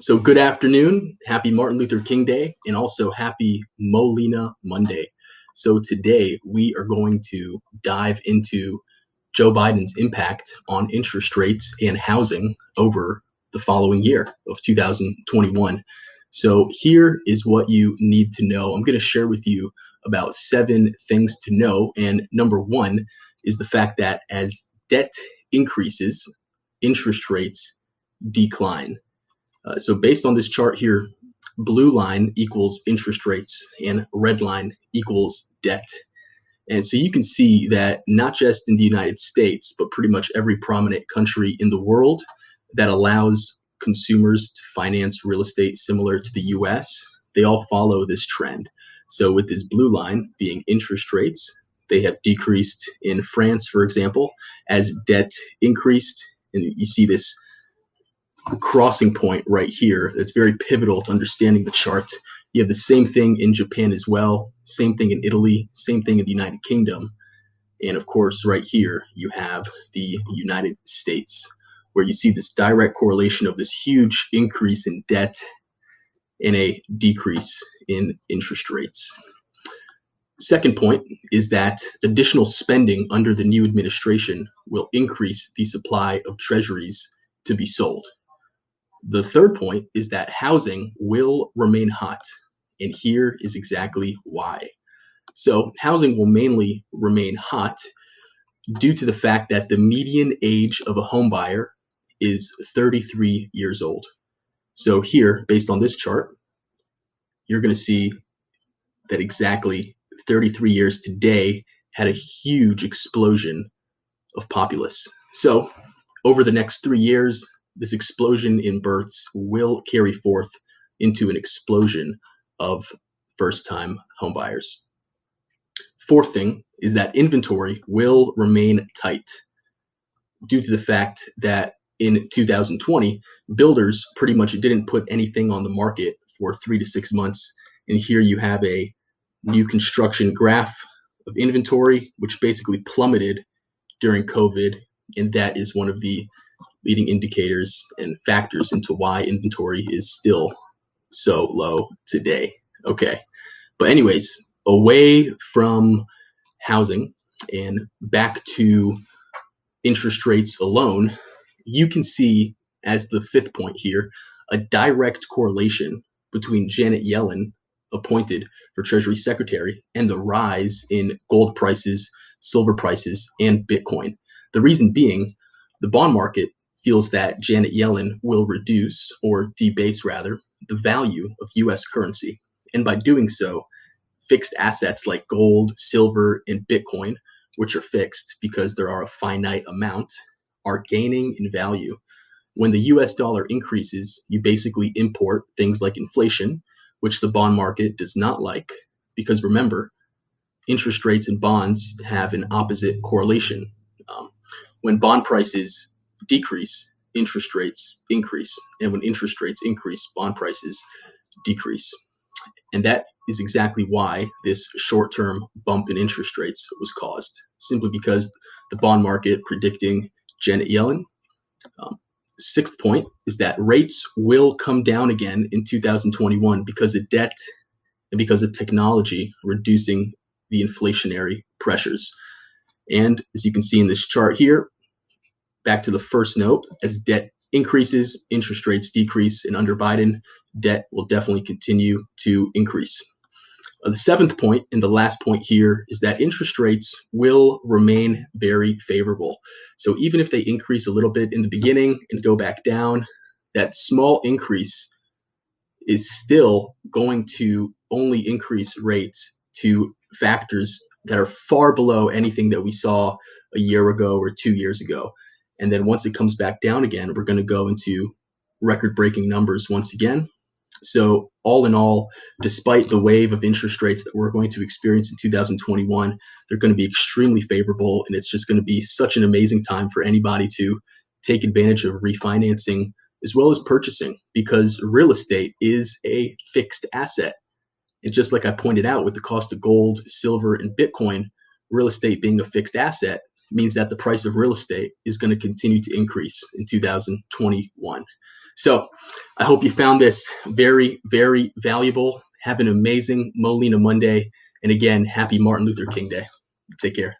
So good afternoon, happy Martin Luther King Day, and also happy Molina Monday. So today we are going to dive into Joe Biden's impact on interest rates and housing over the following year of 2021. So here is what you need to know. I'm going to share with you about 7 things to know. And number one is the fact that as debt increases, interest rates decline. So based on this chart here, blue line equals interest rates and red line equals debt. And so you can see that not just in the United States, but pretty much every prominent country in the world that allows consumers to finance real estate similar to the US, they all follow this trend. So with this blue line being interest rates, they have decreased in France, for example, as debt increased. And you see this crossing point right here that's very pivotal to understanding the chart. You have the same thing in Japan as well, same thing in Italy, same thing in the United Kingdom. And of course, right here, you have the United States, where you see this direct correlation of this huge increase in debt and a decrease in interest rates. Second point is that additional spending under the new administration will increase the supply of treasuries to be sold. The third point is that housing will remain hot, and here is exactly why. So housing will mainly remain hot due to the fact that the median age of a home buyer is 33 years old. So here, based on this chart, you're going to see that exactly 33 years today had a huge explosion of populace. So over the next 3 years, this explosion in births will carry forth into an explosion of first-time homebuyers. Fourth thing is that inventory will remain tight due to the fact that in 2020, builders pretty much didn't put anything on the market for 3 to 6 months. And here you have a new construction graph of inventory, which basically plummeted during COVID. And that is one of the leading indicators and factors into why inventory is still so low today. Okay. But anyways, away from housing and back to interest rates alone, you can see as the fifth point here, a direct correlation between Janet Yellen appointed for Treasury Secretary and the rise in gold prices, silver prices, and Bitcoin. The reason being, the bond market feels that Janet Yellen will reduce, or debase rather, the value of US currency. And by doing so, fixed assets like gold, silver, and Bitcoin, which are fixed because there are a finite amount, are gaining in value. When the US dollar increases, you basically import things like inflation, which the bond market does not like, because remember, interest rates and bonds have an opposite correlation. When bond prices decrease, interest rates increase. And when interest rates increase, bond prices decrease. And that is exactly why this short-term bump in interest rates was caused, simply because the bond market predicting Janet Yellen. Sixth point is that rates will come down again in 2021 because of debt and because of technology reducing the inflationary pressures. And as you can see in this chart here, back to the first note, as debt increases, interest rates decrease, and under Biden, debt will definitely continue to increase. The seventh point and the last point here is that interest rates will remain very favorable. So even if they increase a little bit in the beginning and go back down, that small increase is still going to only increase rates to factors that are far below anything that we saw a year ago or 2 years ago. And then once it comes back down again, we're going to go into record-breaking numbers once again. So all in all, despite the wave of interest rates that we're going to experience in 2021, they're going to be extremely favorable, and it's just going to be such an amazing time for anybody to take advantage of refinancing as well as purchasing, because real estate is a fixed asset. And just like I pointed out with the cost of gold, silver, and Bitcoin, real estate being a fixed asset means that the price of real estate is going to continue to increase in 2021. So I hope you found this very, very valuable. Have an amazing Molina Monday. And again, happy Martin Luther King Day. Take care.